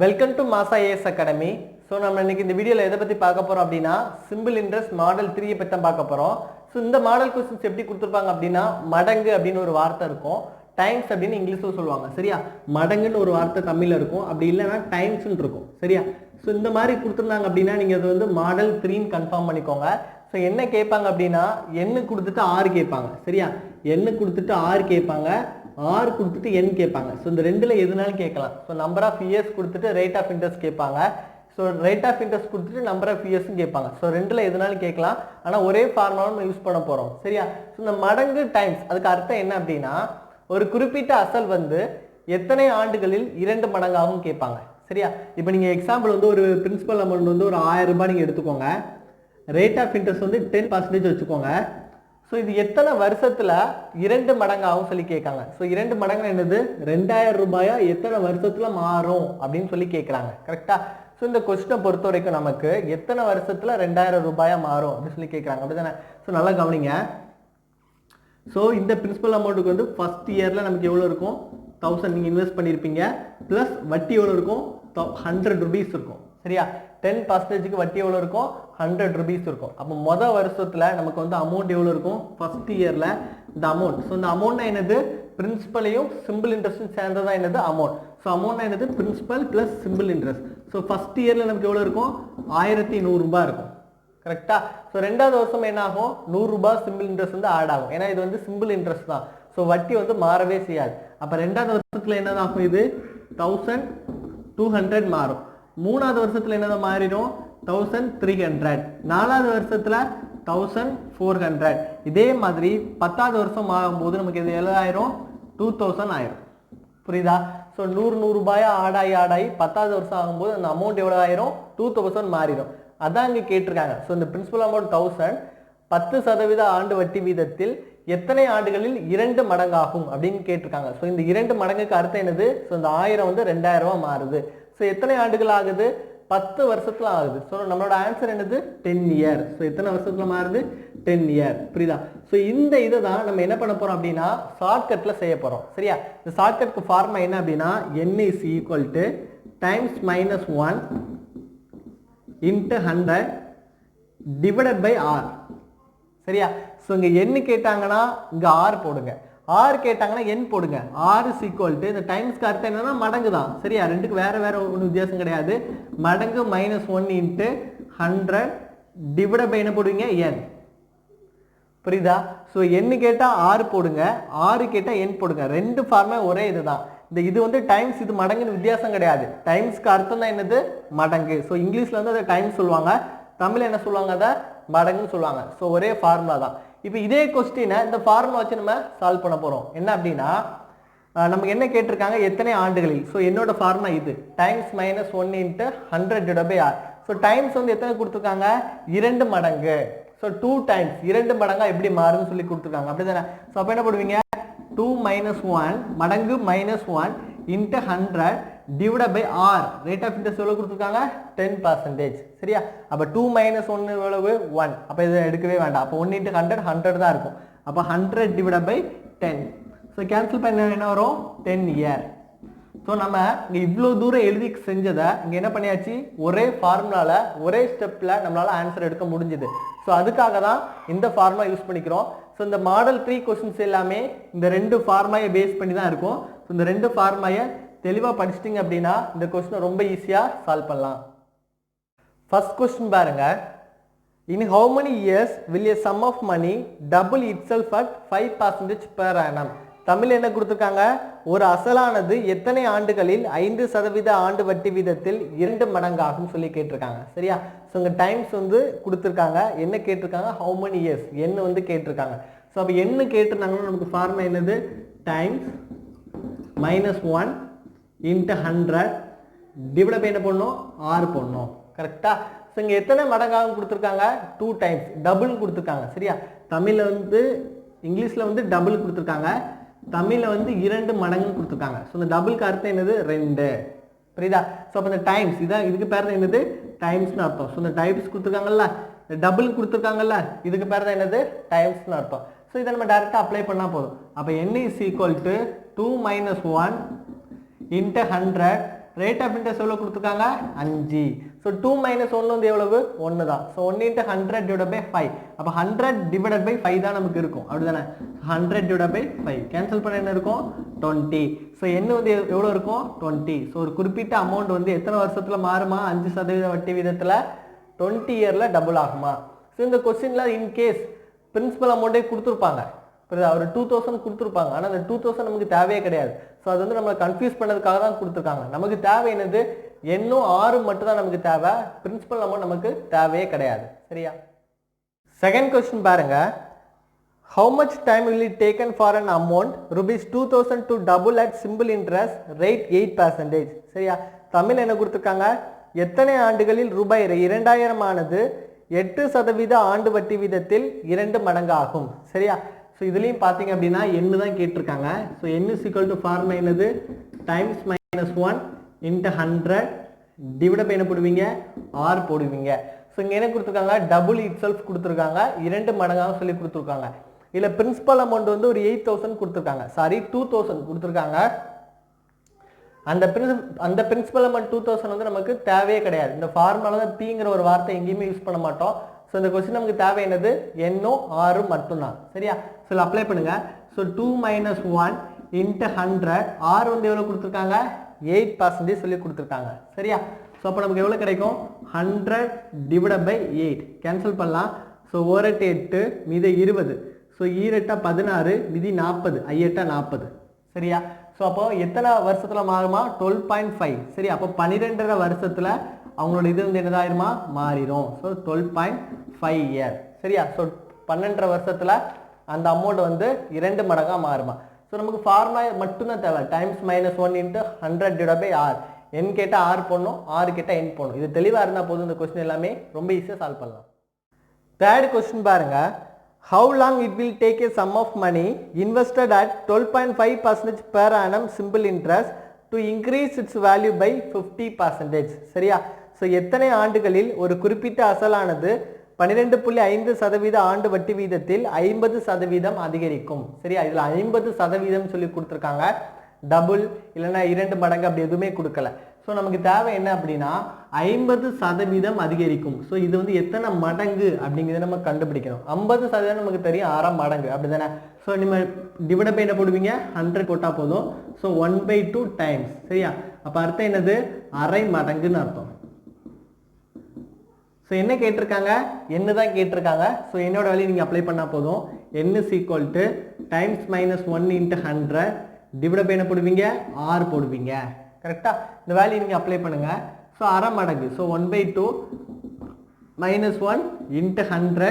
Welcome to மாசா as academy. So நம்ம இன்னைக்கு இந்த வீடியோவில் எதை பற்றி பார்க்க போகிறோம் அப்படின்னா சிம்பிள் இன்ட்ரெஸ்ட் மாடல் 3 பற்றி தான் பார்க்க போகிறோம். ஸோ இந்த மாடல் கொஸ்டின்ஸ் எப்படி கொடுத்துருப்பாங்க அப்படின்னா மடங்கு அப்படின்னு ஒரு வார்த்தை இருக்கும், டைம்ஸ் அப்படின்னு இங்கிலீஷில் சொல்லுவாங்க. சரியா, மடங்குன்னு ஒரு வார்த்தை தமிழில் இருக்கும், அப்படி இல்லைன்னா டைம்ஸ்ன்னு இருக்கும். சரியா, ஸோ இந்த மாதிரி கொடுத்துருந்தாங்க அப்படின்னா நீங்கள் அது வந்து மாடல் 3ன்னு கன்ஃபார்ம் பண்ணிக்கோங்க. ஸோ என்ன கேட்பாங்க அப்படின்னா எண்ணு கொடுத்துட்டு ஆறு கேட்பாங்க. சரியா, எண்ணு கொடுத்துட்டு ஆறு கேட்பாங்க, ஆறு கொடுத்துட்டு என் கேட்பாங்க. ஸோ இந்த ரெண்டில் எதுனாலும் கேட்கலாம். ஸோ நம்பர் ஆஃப் இயர்ஸ் கொடுத்துட்டு ரேட் ஆஃப் இன்ட்ரெஸ்ட் கேட்பாங்க. ஸோ ரேட் ஆஃப் இன்ட்ரெஸ்ட் கொடுத்துட்டு நம்பர் ஆஃப் இயர்ஸும் கேட்பாங்க. ஸோ ரெண்டில் எதுனாலும் கேட்கலாம், ஆனால் ஒரே ஃபார்முலா நம்ம யூஸ் பண்ண போகிறோம். சரியா, ஸோ இந்த மடங்கு டைம்ஸ் அதுக்கு அர்த்தம் என்ன அப்படின்னா ஒரு குறிப்பிட்ட அசல் வந்து எத்தனை ஆண்டுகளில் 2 மடங்காகவும் கேட்பாங்க. சரியா, இப்போ நீங்கள் எக்ஸாம்பிள் வந்து ஒரு பிரின்சிபல் அமௌண்ட் வந்து ஒரு 1000 ரூபாய் நீங்கள் எடுத்துக்கோங்க, ரேட் ஆஃப் இன்ட்ரெஸ்ட் வந்து 10% வச்சுக்கோங்க. ஸோ இது எத்தனை வருஷத்துல 2 மடங்காகவும் சொல்லி கேட்காங்க. ஸோ 2 மடங்கு என்னது 2000 ரூபாயா எத்தனை வருஷத்துல மாறும் அப்படின்னு சொல்லி கேட்குறாங்க. கரெக்டா, ஸோ இந்த கொஸ்டினை பொறுத்த வரைக்கும் நமக்கு எத்தனை வருஷத்துல 2000 ரூபாயா மாறும் அப்படின்னு சொல்லி கேட்குறாங்க. அப்படிதானே, ஸோ நல்லா கவனிங்க. ஸோ இந்த பிரின்சிபல் அமௌண்ட்டுக்கு வந்து ஃபர்ஸ்ட் இயரில் நமக்கு எவ்வளோ இருக்கும், 1000 நீங்கள் இன்வெஸ்ட் பண்ணியிருப்பீங்க, ப்ளஸ் வட்டி எவ்வளோ இருக்கும், 100 ருபீஸ் இருக்கும். சரியா, 10%க்கு வட்டி எவ்வளோ இருக்கும், 100 ருபீஸ் இருக்கும். அப்போ மொதல் வருஷத்தில் நமக்கு வந்து அமௌண்ட் எவ்வளோ இருக்கும், ஃபர்ஸ்ட் இயரில் இந்த அமௌண்ட். ஸோ இந்த அமௌண்ட்னா என்னது, பிரின்சிபலையும் சிம்பிள் இன்ட்ரெஸ்ட்டும் சேர்ந்ததான் என்னது அமௌண்ட். ஸோ அமௌண்ட்னா என்னது, principal plus simple interest. So first இயரில் நமக்கு எவ்வளோ இருக்கும், 1100 ரூபாய் இருக்கும். கரெக்டா, ஸோ ரெண்டாவது வருஷம் என்ன ஆகும், 100 ரூபாய் சிம்பிள் இன்ட்ரெஸ்ட் வந்து ஆட் ஆகும். ஏன்னா இது வந்து சிம்பிள் இன்ட்ரெஸ்ட் தான், ஸோ வட்டி வந்து மாறவே செய்யாது. அப்போ ரெண்டாவது வருஷத்துல என்னதாகும், இது 1200 மாறும். மூணாவது வருஷத்துல என்னதான் மாறிடும், 1300. நாலாவது வருஷத்துல 1400. இதே மாதிரி 10வது வருஷம் ஆகும்போது நமக்கு இது எவ்வளோ 2000 ஆயிரும். புரியுதா, ஸோ 100 ரூபாயா ஆடாயி 10வது வருஷம் ஆகும்போது அந்த அமௌண்ட் எவ்வளோ ஆயிரும், 2000 மாறிடும். அதான் இங்கே கேட்டிருக்காங்க. ஸோ இந்த பிரின்சிபல் அமௌண்ட் 1000 10% ஆண்டு வட்டி வீதத்தில் எத்தனை ஆண்டுகளில் 2 மடங்காகும் அப்படின்னு கேட்டிருக்காங்க. ஸோ இந்த 2 மடங்குக்கு அர்த்தம் என்னது, ஸோ இந்த 1000 வந்து 2000 ரூபா மாறுது. ஸோ எத்தனை ஆண்டுகள் ஆகுது, 10 வருஷத்துல ஆகுது. ஸோ நம்மளோட ஆன்சர் என்னது, 10 இயர். ஸோ எத்தனை வருஷத்துல மாறுது, 10 இயர். புரியுதா, ஸோ இந்த இதை தான் நம்ம என்ன பண்ண போறோம் அப்படின்னா ஷார்ட்கட்ல செய்ய போறோம். சரியா, இந்த ஷார்ட்கட்க்கு ஃபார்முலா என்ன அப்படின்னா n is equal to times minus 1 into 100 divided by r. சரியா, ஸோ இங்க n கேட்டாங்கன்னா இங்க r போடுங்க, r கேட்டாங்கன்னா n போடுங்க. r is equal to இந்த டைம்ஸ்க்கு அர்த்தம் என்னன்னா மடங்கு தான். சரியா, ரெண்டுக்கு வேற ஒன்றும் வித்தியாசம் கிடையாது. மடங்கு -1 into 100 டிவைட் பை என்ன போடுவீங்க, n. புரியுதா, ஸோ n கேட்டா r போடுங்க, r கேட்டா n போடுங்க. ரெண்டு ஃபார்மே ஒரே இதுதான். இது வந்து டைம்ஸ், இது மடங்குன்னு வித்தியாசம் கிடையாது. டைம்ஸ்க்கு அர்த்தம் தான் என்னது, மடங்கு. ஸோ இங்கிலீஷ்ல வந்து அதை டைம்ஸ் சொல்லுவாங்க, தமிழ் என்ன சொல்லுவாங்க, அதை மடங்குன்னு சொல்லுவாங்க. ஸோ ஒரே ஃபார்முலா தான். இப்போ இதே கொஸ்டினை இந்த ஃபார்முலா வச்சு நம்ம சால்வ் பண்ண போறோம். என்ன அப்படின்னா நமக்கு என்ன கேட்டிருக்காங்க, எத்தனை ஆண்டுகளில். ஸோ என்னோட ஃபார்முலா இது times -1 into 100 divided by r. So times வந்து எத்தனை கொடுத்துருக்காங்க, 2 மடங்கு. ஸோ 2 டைம்ஸ் 2 மடங்கா எப்படி மாறுன்னு சொல்லி கொடுத்துருக்காங்க. அப்படிதானே, ஸோ அப்போ என்ன போடுவீங்க, 2 - 1 மடங்கு -1 into 100 divided by r. Rate of interest எவ்வளவு கொடுத்துருக்காங்க, 10%. சரியா, அப்போ 2 - 1 எவ்வளவு, 1. அப்போ இதை எடுக்கவே வேண்டாம். அப்போ 1 into 100 100 தான் இருக்கும். அப்போ 100 divided by 10. ஸோ கேன்சல் பண்ண என்ன வரும், 10 இயர். ஸோ நம்ம இங்கே இவ்வளோ தூரம் எழுதி செஞ்சதை இங்கே என்ன பண்ணியாச்சு, ஒரே ஃபார்முலால ஒரே ஸ்டெப்பில் நம்மளால ஆன்சர் எடுக்க முடிஞ்சுது. ஸோ அதுக்காக தான் இந்த ஃபார்முலா யூஸ் பண்ணிக்கிறோம். ஸோ இந்த மாடல் 3 கொஸ்டின்ஸ் எல்லாமே இந்த 2 ஃபார்முலாயை பேஸ் பண்ணி தான் இருக்கும். ஸோ இந்த 2 ஃபார்முலாயை தெளிவாக படிச்சிட்டிங்க அப்படின்னா இந்த கொஸ்டினை ரொம்ப ஈஸியாக சால்வ் பண்ணலாம். ஃபர்ஸ்ட் கொஸ்டின் பாருங்க, in how many years will a sum of money double itself at 5% per annum. Tamil என்ன கொடுத்துருக்காங்க, ஒரு அசலானது எத்தனை ஆண்டுகளில் 5% ஆண்டு வட்டி வீதத்தில் 2 மடங்காகும் சொல்லி கேட்டிருக்காங்க. சரியா, ஸோ இங்கே டைம்ஸ் வந்து கொடுத்துருக்காங்க, என்ன கேட்டிருக்காங்க, ஹவு மெனி இயர்ஸ் என்ன வந்து கேட்டிருக்காங்க. ஸோ அப்போ என்ன கேட்டிருந்தாங்கன்னா நமக்கு ஃபார்முலா என்னது, டைம்ஸ் -1 into 100 டிவைட் பை என்ன பண்ணணும், r போடணும். கரெக்டா, ஸோ இங்கே எத்தனை மடங்காகும் கொடுத்துருக்காங்க, 2 டைம்ஸ் டபுள் கொடுத்துருக்காங்க. சரியா, தமிழில் வந்து இங்கிலீஷில் வந்து டபுள் கொடுத்துருக்காங்க, தமிழில் வந்து 2 மடங்குன்னு கொடுத்துருக்காங்க. ஸோ இந்த டபுளுக்கு அர்த்தம் என்னது, 2. புரியுதா, ஸோ அப்போ இந்த டைம்ஸ் இதான், இதுக்கு பேர் தான் என்னது, டைம்ஸ்னு அர்த்தம். ஸோ இந்த டைப்ஸ் கொடுத்துருக்காங்கல்ல, இந்த டபுள் கொடுத்துருக்காங்கல்ல, இதுக்கு பேர் தான் என்னது, டைம்ஸ்னு அர்த்தம். ஸோ இதை நம்ம டேரெக்டாக அப்ளை பண்ணால் போதும். அப்போ n is equal to 2 - 1 into 100 rate of interest எவ்வளோ கொடுத்துருக்காங்க 5. ஸோ 2 மைனஸ் 1 வந்து எவ்வளவு 1 தான். So 1 into 100 divide by 5. அப்போ 100 டிவைட் பை 5 தான் நமக்கு இருக்கும் அப்படி தானே. 100 டிவைட் பை 5 கேன்சல் பண்ண என்ன இருக்கும் 20. ஸோ என்ன வந்து எவ்வளோ இருக்கும் 20. ஸோ ஒரு குறிப்பிட்ட அமௌண்ட் வந்து எத்தனை வருஷத்தில் மாறுமா 5% வட்டி வீதத்தில் 20 இயரில் டபுள் ஆகுமா. ஸோ இந்த கொஸ்டினில் இன்கேஸ் பிரின்சிபல் அமௌண்ட்டே கொடுத்துருப்பாங்க, ஒரு 2000 கொடுத்துருப்பாங்க, ஆனால் அந்த 2000 நமக்கு தேவையே கிடையாது. ஸோ அது வந்து நம்மளை கன்ஃபியூஸ் பண்ணதுக்காக தான் கொடுத்துருக்காங்க. நமக்கு தேவை என்னது எண்ணும் 6 மட்டும் தான் நமக்கு தேவை, பிரின்சிபல் அமௌண்ட் நமக்கு தேவையே கிடையாது. சரியா. செகண்ட் கொஸ்டின் பாருங்க. How much time will it taken for an amount ₹2000 to double at simple interest rate 8%? சரியா. தமிழ் என்ன கொடுத்துருக்காங்க, எத்தனை ஆண்டுகளில் ரூபாய் 2000 ஆனது 8% ஆண்டு வட்டி வீதத்தில் 2 மடங்கு ஆகும். சரியா. ஸோ இதுலேயும் பார்த்தீங்க அப்படின்னா எண்ணு தான் கேட்டிருக்காங்க. So N is equal to formula என்னது டைம்ஸ் -1 இன்ட்டு 100 டிவைட் பை என்ன போடுவீங்க ஆர் போடுவீங்க. ஸோ இங்கே என்ன கொடுத்துருக்காங்க டபுள் இட் செல்ஃப் கொடுத்துருக்காங்க, 2 மடங்காக சொல்லி கொடுத்துருக்காங்க. இதில் பிரின்சிபல் அமௌண்ட் வந்து ஒரு 8000 கொடுத்துருக்காங்க, சாரி 2000 கொடுத்துருக்காங்க. அந்த பிரின்சிபல் அமௌண்ட் 2000 வந்து நமக்கு தேவையே கிடையாது. இந்த ஃபார்முலால தான் பிங்கிற ஒரு வார்த்தை எங்கேயுமே யூஸ் பண்ண மாட்டோம். ஸோ இந்த கொஸ்டின் நமக்கு தேவை என்னது எண்ணும் 6 மட்டும்தான். சரியா. ஸோ அப்ளை பண்ணுங்க. ஸோ 2 - 1 இன்ட்டு 100 ஆர் வந்து எவ்வளோ கொடுத்துருக்காங்க 8% சொல்லி கொடுத்துருக்காங்க. சரியா. ஸோ அப்போ நமக்கு எவ்வளோ கிடைக்கும் 100 டிவைட் பை 8 கேன்சல் பண்ணலாம். ஸோ 1 8 8 மீது 20. ஸோ 2 8 16 மீதி 40 5 8 40. சரியா. ஸோ அப்போ எத்தனை வருஷத்தில் மாறுமா 12.5. சரி. அப்போ 12.5 வருஷத்தில் அவங்களோட இது வந்து என்னதாயிருமா மாறிடும். So 12.5 year. சரியா. ஸோ 12.5 வருஷத்தில் அந்த அமௌண்ட் வந்து 2 மடங்காக மாறுமா. ஸோ நமக்கு ஃபார்முலா மட்டும்தான் தேவை, times -1 into 100 divide by R. N கேட்டால் ஆர் போடணும், ஆர் கேட்டால் என் போடணும். இது தெளிவாக இருந்தால் போதும், இந்த கொஸ்டின் எல்லாமே ரொம்ப ஈஸியாக சால்வ் பண்ணலாம். தேர்ட் கொஸ்டின் பாருங்க. How long it will take a sum of money invested at 12.5% per annum simple interest to increase its value by 50%? சரியா. ஸோ எத்தனை ஆண்டுகளில் ஒரு குறிப்பிட்ட அசலானது 12.5% ஆண்டு வட்டி வீதத்தில் 50% அதிகரிக்கும். சரியா. இதில் 50% சொல்லி கொடுத்துருக்காங்க, டபுள் இல்லைன்னா 2 மடங்கு அப்படி எதுவுமே கொடுக்கல. ஸோ நமக்கு தேவை என்ன அப்படின்னா 50% அதிகரிக்கும். ஸோ இது வந்து எத்தனை மடங்கு அப்படிங்கிறத நம்ம கண்டுபிடிக்கணும். 50% நமக்கு தெரியும் 6 மடங்கு அப்படி தானே. ஸோ நம்ம டிவைட் பை என்ன போடுவீங்க 100 போட்டால் போதும். So 1/2 times. சரியா. அப்போ அர்த்தம் என்னது அரை மடங்குன்னு அர்த்தம். ஸோ என்ன கேட்டிருக்காங்க என்ன தான் கேட்டிருக்காங்க. ஸோ என்னோட வேலையை நீங்கள் அப்ளை பண்ணால் போதும். n is equal to times -1 into 100 divide by என்ன போடுவீங்க ஆர் போடுவீங்க. கரெக்டாக இந்த வேல்யூ நீங்கள் அப்ளை பண்ணுங்கள். ஸோ அரை மடங்கு. So 1/2 -1 into 100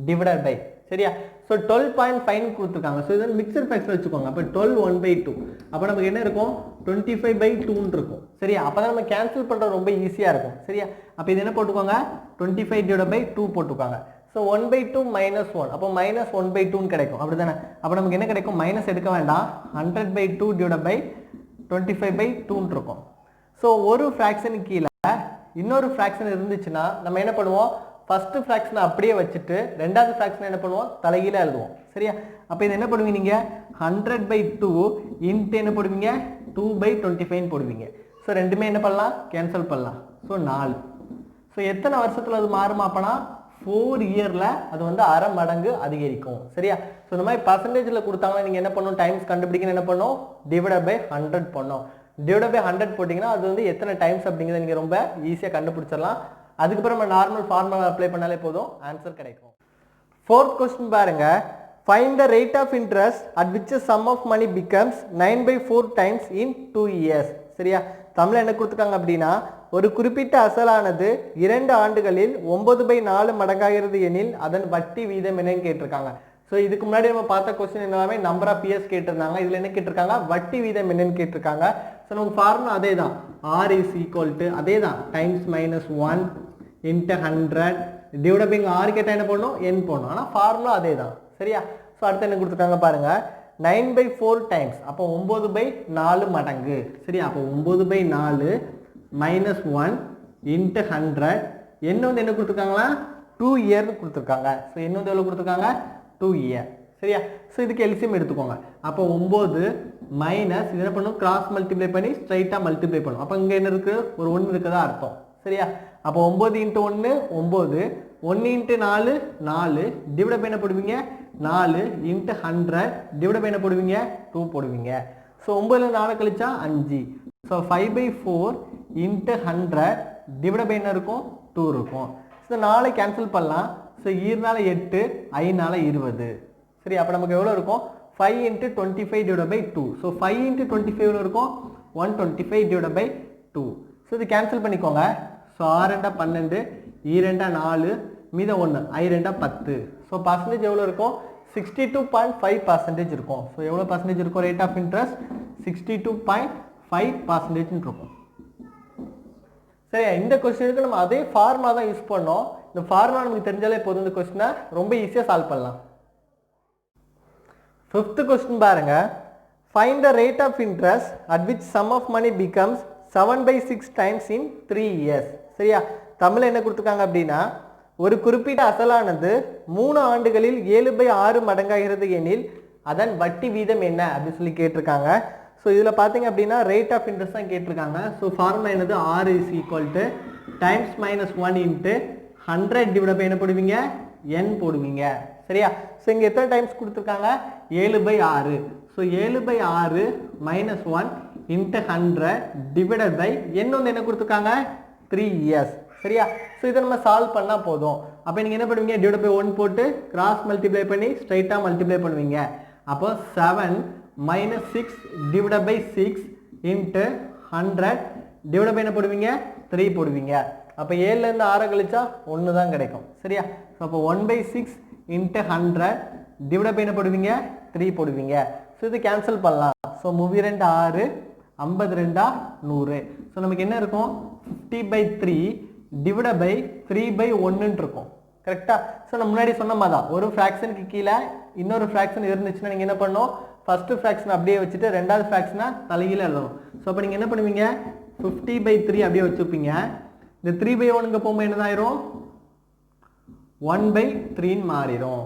divide by. சரியா. ஸோ 12.5 கொடுத்துருக்காங்க. ஸோ இது மிக்சர் ஃபேக்டர் வச்சுக்கோங்க. அப்போ 12 1/2 அப்போ நமக்கு என்ன இருக்கும் 25/2 இருக்கும். சரியா. அப்போ தான் நம்ம கேன்சல் பண்ணுறது ரொம்ப ஈஸியாக இருக்கும். சரியா. அப்போ இது என்ன போட்டுக்கோங்க 25 டிவைட் பை 2 போட்டுக்கோங்க. ஸோ 1/2 -1 அப்போ -1/2 கிடைக்கும் அப்படி தானே. அப்போ நமக்கு என்ன கிடைக்கும் மைனஸ் எடுக்க வேண்டாம், 100/2 டிவைட் பை 25/2 இருக்கும். ஸோ ஒரு ஃப்ராக்ஷனுக்கு கீழே இன்னொரு ஃப்ராக்ஷன் இருந்துச்சுன்னா நம்ம என்ன பண்ணுவோம் ஃபர்ஸ்ட் ஃப்ராக்ஷனை அப்படியே வச்சுட்டு ரெண்டாவது ஃப்ராக்ஷனை என்ன பண்ணுவோம் தலைகீழ எழுதுவோம். சரியா. அப்போ இது என்ன பண்ணுவீங்க நீங்கள் 100/2 இன்ட்டு என்ன போடுவீங்க 2/25 போடுவீங்க. ஸோ ரெண்டுமே என்ன பண்ணலாம் கேன்சல் பண்ணலாம். ஸோ 4. ஸோ எத்தனை வருஷத்தில் அது மாறுமா அப்போனா 4 இயரில் அது வந்து அரை மடங்கு அதிகரிக்கும். சரியா. ஸோ இந்த மாதிரி பர்சன்டேஜில் கொடுத்தாங்கன்னா நீங்கள் என்ன பண்ணணும் டைம்ஸ் கண்டுபிடிக்கணும், என்ன பண்ணணும் டிவைட் பை 100 பண்ணணும். டிவைட் பை 100 போட்டிங்கன்னா அது வந்து எத்தனை டைம்ஸ் அப்படிங்கிறத நீங்கள் ரொம்ப ஈஸியாக கண்டுபிடிச்சிடலாம். அதுக்கப்புறம் நம்ம நார்மல் ஃபார்முலா அப்ளை பண்ணாலே போதும் ஆன்சர் கிடைக்கும். ஃபோர்த் கொஸ்டின் பாருங்க. Find the rate of interest at which sum of money becomes 9/4 times in 2 years. சரியா. தமிழ் என்ன கொடுத்துருக்காங்க அப்படின்னா ஒரு குறிப்பிட்ட அசலானது 2 ஆண்டுகளில் 9/4 மடங்காகிறது எனில் அதன் வட்டி வீதம் என்னன்னு கேட்டிருக்காங்க. ஸோ இதுக்கு முன்னாடி நம்ம பார்த்த கொஸ்டின் எல்லாமே நம்பர் ஆஃப் இயர்ஸ் கேட்டிருந்தாங்க. இதில் என்ன கேட்டிருக்காங்க வட்டி வீதம் என்னன்னு கேட்டிருக்காங்க. ஸோ நமக்கு ஃபார்முலா அதே தான், ஆர் இஸ் ஈக்குவல் டு அதே தான் times -1 into 100 divide by R கேட்டால் என்ன பண்ணணும் n போடணும். ஆனால் ஃபார்முலா அதே தான். சரியா. ஸோ அடுத்து என்ன கொடுத்துருக்காங்க பாருங்க 9/4 டைம்ஸ் அப்போ 9/4 மடங்கு. சரியா. அப்போ 9/4 -1 இன்ட்டு 100 என்ன வந்து என்ன கொடுத்துருக்காங்களா 2 இயர்னு கொடுத்துருக்காங்க. ஸோ என்ன வந்து எவ்வளோ கொடுத்துருக்காங்க 2 இயர். சரியா. ஸோ இதுக்கு எல்சியம் எடுத்துக்கோங்க. அப்போ 9 மைனஸ் இது என்ன பண்ணும் கிராஸ் மல்டிப்ளை பண்ணி ஸ்ட்ரைட்டாக மல்டிப்ளை பண்ணும். அப்போ இங்கே என்ன இருக்குது ஒரு 1 இருக்குதா அர்த்தம். சரியா? அப்போ 9 × 1 9, 1 × 4 4, டிவைட் பை என்ன போடுவீங்க 4 × 100 டிவைட் பை என்ன போடுவீங்க 2 போடுவீங்க. ஸோ 9ல் 4 கழிச்சா 5. ஸோ 5/4 × 100 டிவைட் பை என்ன இருக்கும் 2 இருக்கும். ஸோ 4 கேன்சல் பண்ணலாம். ஸோ 2 8, 5 20. சரி, அப்போ நமக்கு எவ்வளோ இருக்கும் 5 × 25 டிவைட் பை 2. ஸோ 5 × 25 எவ்வளோ இருக்கும் 125 டிவைட் பை 2. ஸோ இது கேன்சல் பண்ணிக்கோங்க. ஸோ 6 2 12, 2 4, மீதம் 1, 5 2 10. ஸோ பர்சன்டேஜ் எவ்வளோ இருக்கும் 62.5% இருக்கும். ஸோ எவ்வளோ பர்சன்டேஜ் இருக்கும் ரேட் ஆஃப் இன்ட்ரெஸ்ட் 62.5% இருக்கும். சரியா? இந்த கொஸ்டினுக்கு நம்ம அதே ஃபார்முலா தான் யூஸ் பண்ணோம். இந்த ஃபார்முலா நமக்கு தெரிஞ்சாலே போதும் இந்த கொஸ்டினை ரொம்ப ஈஸியாக சால்வ் பண்ணலாம். 5th question பாருங்க. Find the rate of interest at which sum of money becomes 7/6 times in 3 years. சரியா? தமிழ் என்ன கொடுத்துருக்காங்க அப்படின்னா ஒரு குறிப்பிட்ட அசலானது 3 ஆண்டுகளில் 7/6 மடங்காகிறது எனில் அதன் வட்டி வீதம் என்ன அப்படின்னு சொல்லி கேட்டிருக்காங்க. ஸோ இதில் பார்த்தீங்க அப்படின்னா ரேட் ஆஃப் இன்ட்ரெஸ்ட் தான் கேட்டிருக்காங்க. ஸோ ஃபார்முலா என்னது R = டைம்ஸ் -1 × 100 டிவைட் பை என்ன போடுவீங்க n போடுவீங்க. சரியா? ஸோ இங்கே எத்தனை டைம்ஸ் கொடுத்துருக்காங்க 7/6. ஸோ 7/6 -1 × 100 டிவைடட் பை n வந்து என்ன கொடுத்துருக்காங்க 3 years. சரியா? ஸோ இதை நம்ம சால்வ் பண்ணால் போதும். அப்போ நீங்கள் என்ன பண்ணுவீங்க டிவைட் பை 1 போட்டு கிராஸ் மல்டிப்ளை பண்ணி ஸ்ட்ரைட்டாக மல்டிப்ளை பண்ணுவீங்க. அப்போ 7 - 6 டிவைட் பை 6 × 100 டிவைட் பை என்ன போடுவீங்க 3 போடுவீங்க. அப்போ 7லேருந்து 6 கழிச்சா 1 தான் கிடைக்கும். சரியா? ஸோ அப்போ 1/6 × 100 டிவைட் பை என்ன போடுவீங்க 3 போடுவீங்க. ஸோ இது கேன்சல் பண்ணலாம். ஸோ 32 6, 52 100. ஸோ நமக்கு என்ன இருக்கும் 50/3 டிவைட் பை 3/1 இருக்கும். கரெக்டா? ஸோ நம்ம முன்னாடி சொன்ன மாதிரி தான் ஒரு ஃப்ராக்ஷனுக்கு கீழே இன்னொரு ஃப்ராக்ஷன் இருந்துச்சுன்னா நீங்கள் என்ன பண்ணணும் ஃபர்ஸ்ட் ஃப்ராக்ஷன் அப்படியே வச்சுட்டு ரெண்டாவது ஃப்ராக்ஷனை தலைகீழ எழுதணும். ஸோ அப்போ நீங்கள் என்ன பண்ணுவீங்க 50/3 அப்படியே வச்சுப்பீங்க. இந்த 3/1 போகும்போது என்னதாயிரும் 1/3 மாறிடும்.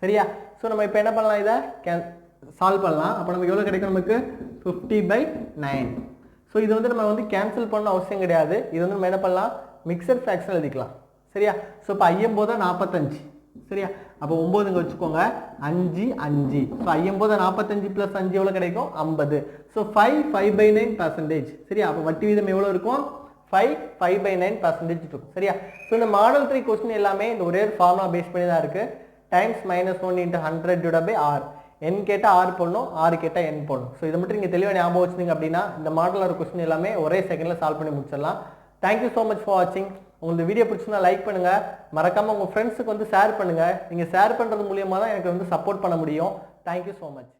சரியா? ஸோ நம்ம இப்போ என்ன பண்ணலாம் இதை சால்வ் பண்ணலாம். அப்போ நமக்கு எவ்வளோ கிடைக்கும் நமக்கு 50/9. ஸோ இது வந்து நம்ம வந்து கேன்சல் பண்ண அவசியம் கிடையாது. இது வந்து நம்ம என்ன பண்ணலாம் மிக்சர் ஃப்ராக்ஷன் எழுதிக்கலாம். சரியா? ஸோ இப்போ 5 45. சரியா? அப்போ 9 இங்கே வச்சுக்கோங்க 5 5. ஸோ 5 45 + 5 எவ்வளோ கிடைக்கும் 50. ஸோ 5/9%. சரியா? அப்போ வட்டி வீதம் எவ்வளோ இருக்கும் 5/9% இருக்கும். சரியா? ஸோ இந்த மாடல் 3 கொஸ்டின் எல்லாமே இந்த ஒரே ஃபார்முலா பேஸ் பண்ணி தான் இருக்குது. Times -1 × 100 divide by R. n கேட்டால் R போடணும், R கேட்டால் n போடணும். ஸோ இதை மட்டும் நீங்கள் தெளிவாக ஞாபகம் வச்சுருந்தீங்க அப்படின்னா இந்த மாடலில் ஒரு கொஸ்டின் எல்லாமே ஒரே செகண்டில் சால்வ் பண்ணி முடிச்சிடலாம். தேங்க்யூ ஸோ மச் ஃபார் வாட்சிங். உங்களுக்கு வீடியோ பிடிச்சுன்னா லைக் பண்ணுங்கள், மறக்காமல் உங்கள் ஃப்ரெண்ட்ஸுக்கு வந்து ஷேர் பண்ணுங்கள். நீங்கள் ஷேர் பண்ணுறது மூலியமாக தான் எனக்கு வந்து சப்போர்ட் பண்ண முடியும். Thank you so much.